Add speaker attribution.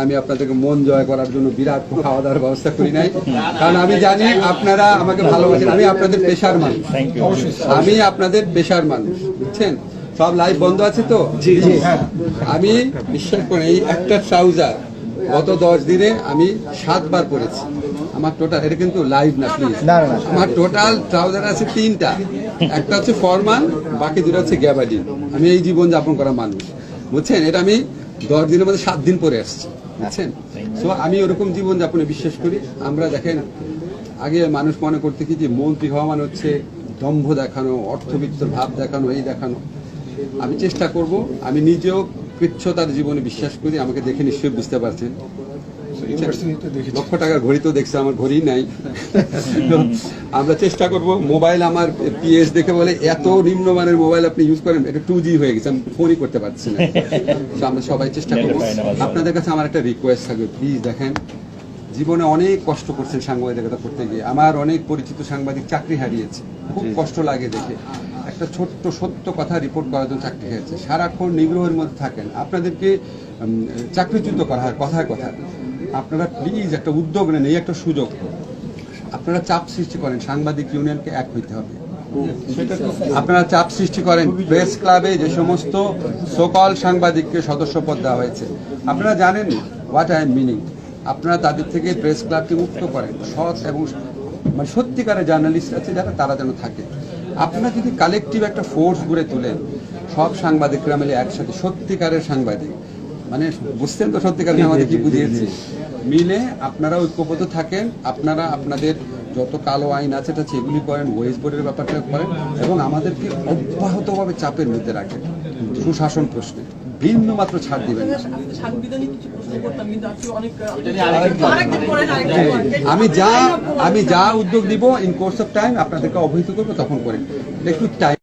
Speaker 1: আমি আপনাদেরকে মন জয় করার জন্য বিরাট খাওয়া দাওয়ার ব্যবস্থা করি নাই, কারণ আমি জানি আপনারা আমাকে ভালোবাসেন। আমি আপনাদের পেশার মানুষ, আমি আপনাদের পেশার মানুষ, বুঝছেন? সব লাইভ বন্ধ আছে তো? আমি বিশ্বাস করি এই একটা ট্রাউজার গত 10 দিনে আমি 7 বার পরেছি। আমার টোটাল, এটা কিন্তু লাইভ না প্লিজ, আমার টোটাল ট্রাউজার আছে 3টা। একটা হচ্ছে ফরমান, বাকি 2টা হচ্ছে গ্যাবার্ডিন। আমি এই জীবন যাপন করা মানুষ, বুঝছেন? এটা আমি 10 দিনের মধ্যে 7 দিন পরে আসছি, বুঝছেন? সো আমি ওরকম জীবন যাপনে বিশ্বাস করি। আমরা দেখেন, আগে মানুষ মনে করতে কি যে মন্ত্রী হওয়া মানে হচ্ছে দম্ভ দেখানো, অর্থবিত্তর ভাব দেখানো, এই দেখানো। আমি চেষ্টা করব, আমি নিজেও কৃচ্ছতার জীবনে বিশ্বাস করি। আমাকে দেখে নিশ্চয়ই বুঝতে পারছেন। লক্ষ টাকার ঘড়ি তো দেখছে, আমার ঘড়ি নাই। আমরা চেষ্টা করব। মোবাইল আমার পিএস দেখে বলে এত নিম্নমানের মোবাইল আপনি ইউজ করেন, এটা 2G হয়ে গেছে, আমি ফোনই করতে পারছি না। আমরা সবাই চেষ্টা করব। আপনাদের কাছে আমার একটা রিকোয়েস্ট থাকবে, প্লিজ দেখেন, জীবনে অনেক কষ্ট করছেন সাংবাদিকতা করতে গিয়ে। আমার অনেক পরিচিত সাংবাদিক চাকরি হারিয়েছে, খুব কষ্ট লাগে দেখে। একটা ছোট্ট সত্য কথা রিপোর্ট করার জন্য চাকরি হয়েছে, সারাক্ষণ নিগ্রহের মধ্যে থাকেন, আপনাদেরকে চাকরিচ্যুত করা হয় কথায় কথায়। আপনারা প্লিজ একটা উদ্যোগ নেন, এই একটা সুযোগ। আপনারা চাপ সৃষ্টি করেন, সাংবাদিক ইউনিয়নকে এক হইতে হবে। আপনারা চাপ সৃষ্টি করেন, প্রেস ক্লাবে যে সমস্ত সকল সাংবাদিককে সদস্যপদ দেওয়া হয়েছে, আপনারা জানেন হোয়াট আই এম মিনিং। আপনারা তাদের থেকে প্রেস ক্লাবকে মুক্ত করেন। সৎ এবং মানে সত্যিকারের জার্নালিস্ট আছে যারা, তারা যেন থাকে। আপনারা যদি কালেকটিভ একটা ফোর্স গড়ে তোলেন, সব সাংবাদিকরা মিলে একসাথে, সত্যিকারের সাংবাদিক, মানে বুঝতেন তো সত্যিকার সাংবাদিক কি বুঝিয়েছি, মিলে আপনারা ঐক্যবদ্ধ থাকেন। আপনারা আপনাদের যত কালো আইন আছে এটা সেগুলি করেন, ওয়েজ বোর্ডের ব্যাপারটা করেন, এবং আমাদেরকে অব্যাহতভাবে চাপের মধ্যে রাখেন সুশাসন প্রশ্নে। বিন্দু মাত্র ছাড় দিবেন না। আমি যা উদ্যোগ দিব ইন কোর্স অফ টাইম আপনাদেরকে অবহিত করবো, তখন করেন। একটু টাইম